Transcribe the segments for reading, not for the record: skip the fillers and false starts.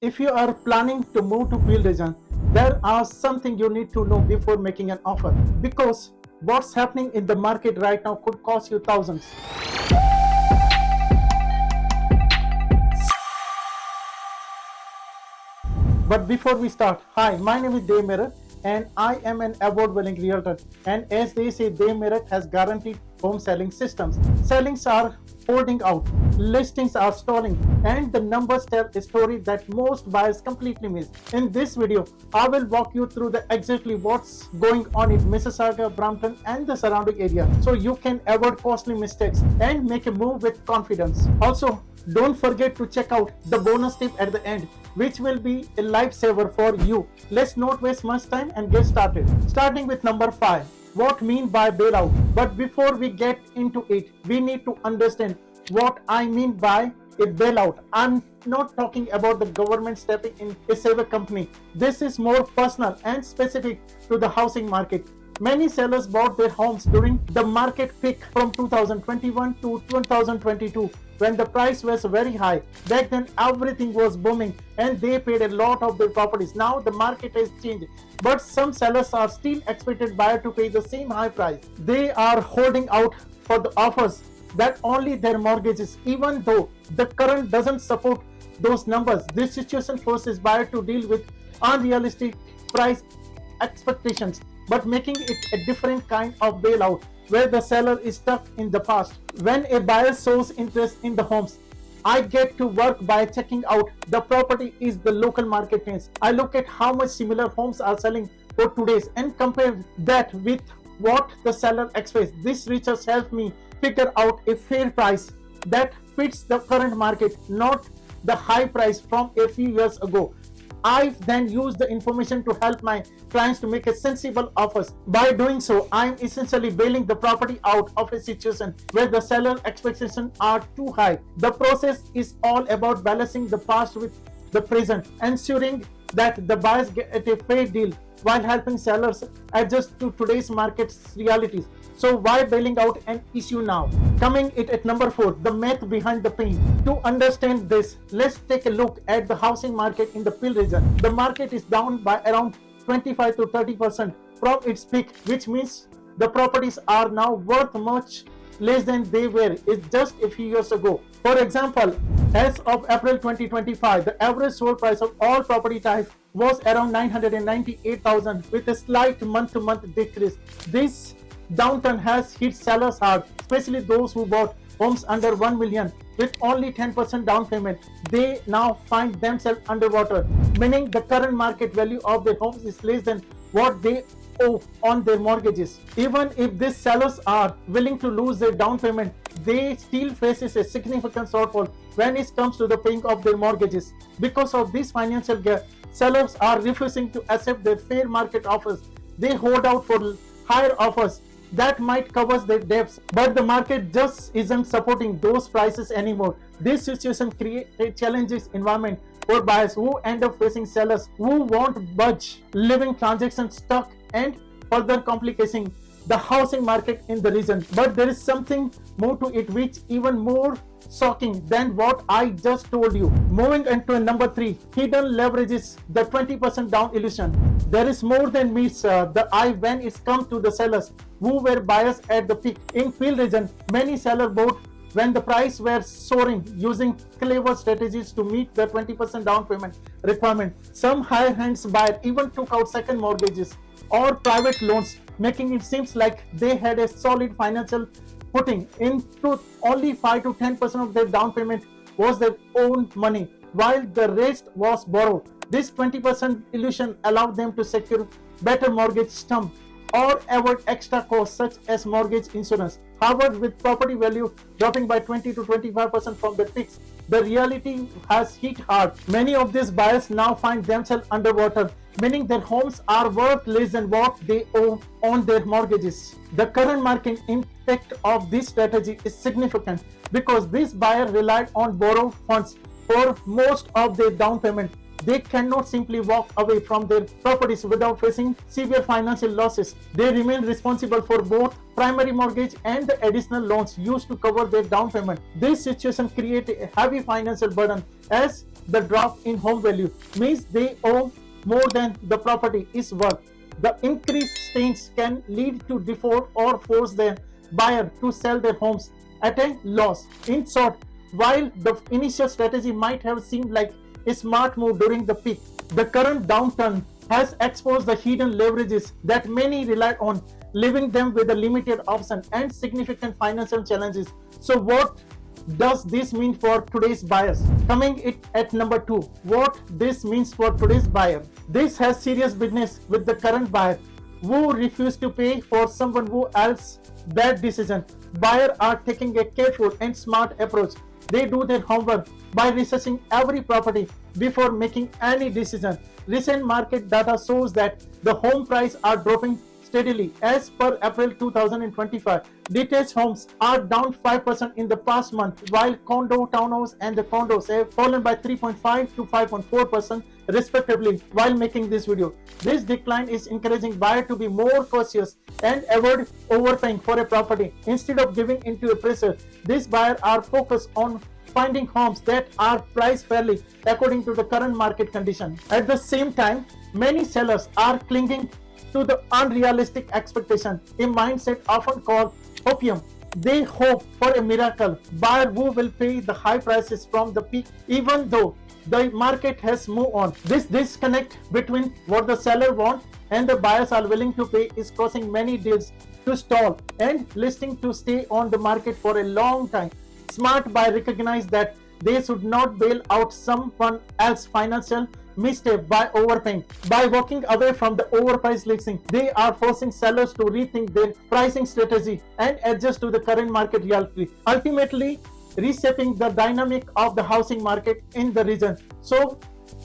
If you are planning to move to Peel region, there are something you need to know before making an offer, because what's happening in the market right now could cost you thousands. But before we start, hi, my name is Dave Merritt and I am an award-winning realtor. And as they say, Dave Merritt has guaranteed home selling systems. Sellings are holding out, listings are stalling, and the numbers tell a story that most buyers completely miss. In this video, I will walk you through exactly what's going on in Mississauga, Brampton, and the surrounding area, so you can avoid costly mistakes and make a move with confidence. Also, don't forget to check out the bonus tip at the end, which will be a lifesaver for you. Let's not waste much time and get started. Starting with number 5. What mean by bailout? But before we get into it, we need to understand what I mean by a bailout. I'm not talking about the government stepping in to save a company. This is more personal and specific to the housing market. Many sellers bought their homes during the market peak from 2021 to 2022, when the price was very high. Back then, everything was booming and they paid a lot of their properties. Now the market has changed, but some sellers are still expected buyer to pay the same high price. They are holding out for the offers that only their mortgages, even though the current doesn't support those numbers. This situation forces buyer to deal with unrealistic price expectations, but making it a different kind of bailout where the seller is stuck in the past. When a buyer shows interest in the homes, I get to work by checking out the property is the local market trends. I look at how much similar homes are selling for today's and compare that with what the seller expects. This research helps me figure out a fair price that fits the current market, not the high price from a few years ago. I then use the information to help my clients to make a sensible offers. By doing so, I'm essentially bailing the property out of a situation where the seller expectations are too high. The process is all about balancing the past with the present, ensuring that the buyers get a fair deal while helping sellers adjust to today's market's realities. So why bailing out an issue now? Coming it at number 4, the math behind the pain. To understand this, let's take a look at the housing market in the Peel region. The market is down by around 25 to 30% from its peak, which means the properties are now worth much less than they were just a few years ago. For example, as of April 2025, the average sold price of all property types was around 998,000, with a slight month-to-month decrease. This downturn has hit sellers hard, especially those who bought homes under 1 million with only 10% down payment. They now find themselves underwater, meaning the current market value of their homes is less than what they owe on their mortgages. Even if these sellers are willing to lose their down payment, they still faces a significant shortfall when it comes to the paying of their mortgages. Because of this financial gap, sellers are refusing to accept their fair market offers. They hold out for higher offers that might cover their debts, but the market just isn't supporting those prices anymore. This situation creates a challenging environment for buyers who end up facing sellers who won't budge, leaving transactions stuck and further complicating the housing market in the region. But there is something more to it which even more shocking than what I just told you. Moving into number 3, hidden leverages, the 20% down illusion. There is more than meets the eye when it comes to the sellers who were buyers at the peak. In Peel region, many sellers bought when the price were soaring, using clever strategies to meet the 20% down payment requirement. Some higher hands buyers even took out second mortgages or private loans, making it seem like they had a solid financial footing. In truth, only 5 to 10% of their down payment was their own money, while the rest was borrowed. This 20% illusion allowed them to secure better mortgage terms or avoid extra costs such as mortgage insurance. However, with property value dropping by 20 to 25% from the peaks, the reality has hit hard. Many of these buyers now find themselves underwater, meaning their homes are worth less than what they owe on their mortgages. The current market impact of this strategy is significant because these buyers relied on borrowed funds for most of their down payment. They cannot simply walk away from their properties without facing severe financial losses. They remain responsible for both primary mortgage and the additional loans used to cover their down payment. This situation creates a heavy financial burden as the drop in home value means they owe more than the property is worth. The increased stakes can lead to default or force the buyer to sell their homes at a loss. In short, while the initial strategy might have seemed like a smart move during the peak, the current downturn has exposed the hidden leverages that many relied on, leaving them with a limited option and significant financial challenges. So what does this mean for today's buyers? Coming it at number 2, what this means for today's buyer. This has serious business with the current buyer who refuse to pay for someone who else bad decision. Buyers are taking a careful and smart approach. They do their homework by researching every property before making any decision. Recent market data shows that the home price are dropping steadily. As per April 2025, detached homes are down 5% in the past month, while condo, townhouse and the condos have fallen by 3.5 to 5.4% respectively while making this video. This decline is encouraging buyers to be more cautious and avoid overpaying for a property. Instead of giving into a pressure, these buyers are focused on finding homes that are priced fairly according to the current market condition. At the same time, many sellers are clinging to the unrealistic expectation, a mindset often called opium. They hope for a miracle buyer who will pay the high prices from the peak even though the market has moved on. This disconnect between what the seller wants and the buyers are willing to pay is causing many deals to stall and listing to stay on the market for a long time. Smart buyers recognize that they should not bail out someone else's financial mistake by overpaying. By walking away from the overpriced listing, they are forcing sellers to rethink their pricing strategy and adjust to the current market reality, ultimately reshaping the dynamic of the housing market in the region. So,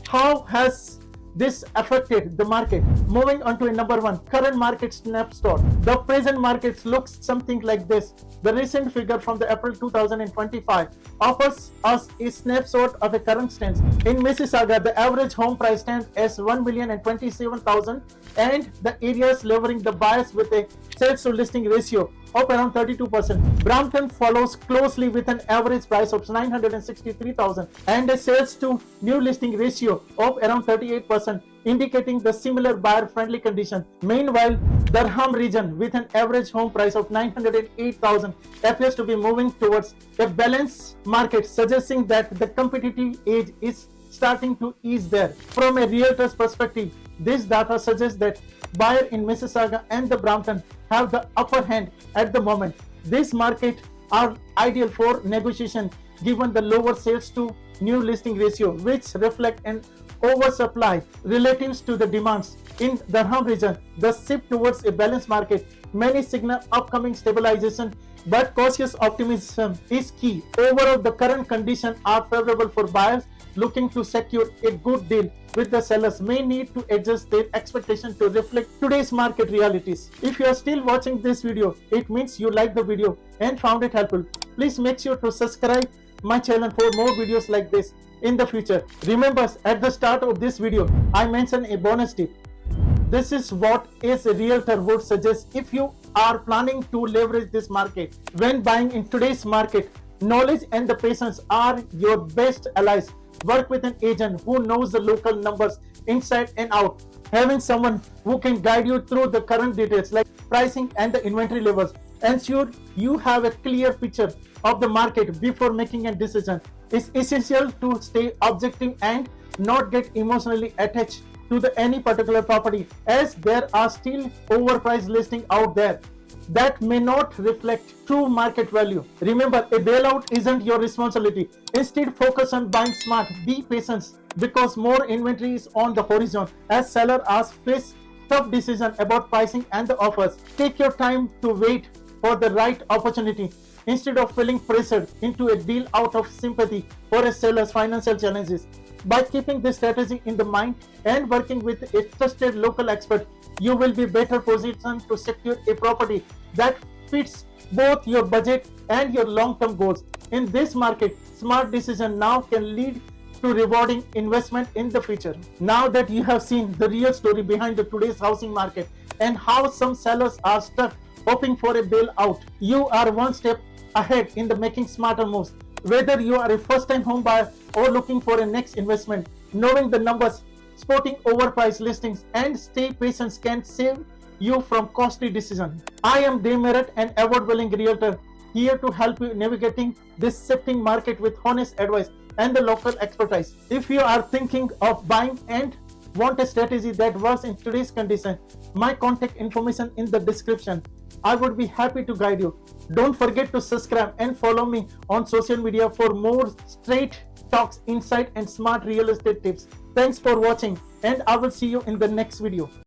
how has this affected the market? Moving on to number 1, current market snapshot. The present market looks something like this. The recent figure from the April 2025 offers us a snapshot of a current stance. In Mississauga, the average home price stands as $1,027,000 and the areas leveraging the buyers with a sales to listing ratio of around 32%. Brampton follows closely with an average price of $963,000 and a sales to new listing ratio of around 38%, indicating the similar buyer-friendly condition. Meanwhile, Durham region with an average home price of $908,000 appears to be moving towards a balanced market, suggesting that the competitive edge is starting to ease there. From a realtor's perspective, this data suggests that buyers in Mississauga and the Brampton have the upper hand at the moment. This market are ideal for negotiation given the lower sales to new listing ratio, which reflect an oversupply relative to the demands. In the Durham region, the shift towards a balanced market many signal upcoming stabilization, but cautious optimism is key. Overall, the current conditions are favorable for buyers looking to secure a good deal, with the sellers may need to adjust their expectations to reflect today's market realities. If you are still watching this video, it means you like the video and found it helpful. Please make sure to subscribe my channel for more videos like this in the future. Remember, at the start of this video, I mentioned a bonus tip. This is what a realtor would suggest if you are planning to leverage this market. When buying in today's market, knowledge and the patience are your best allies. Work with an agent who knows the local numbers inside and out. Having someone who can guide you through the current details like pricing and the inventory levels. Ensure you have a clear picture of the market before making a decision. It's essential to stay objective and not get emotionally attached to any particular property, as there are still overpriced listings out there that may not reflect true market value. Remember, a bailout isn't your responsibility. Instead, focus on buying smart. Be patient because more inventory is on the horizon as sellers face tough decisions about pricing and the offers. Take your time to wait for the right opportunity instead of feeling pressured into a deal out of sympathy for a seller's financial challenges. By keeping this strategy in the mind and working with a trusted local expert, you will be better positioned to secure a property that fits both your budget and your long-term goals. In this market, smart decision now can lead to rewarding investment in the future. Now that you have seen the real story behind today's housing market and how some sellers are stuck hoping for a bailout, you are one step ahead in the making smarter moves. Whether you are a first-time home buyer or looking for a next investment, knowing the numbers, spotting overpriced listings, and stay patient can save you from costly decisions. I am Dave Merritt, an award-winning realtor, here to help you navigating this shifting market with honest advice and the local expertise. If you are thinking of buying and want a strategy that works in today's condition, my contact information in the description. I would be happy to guide you. Don't forget to subscribe and follow me on social media for more straight talks, insight, and smart real estate tips. Thanks for watching, and I will see you in the next video.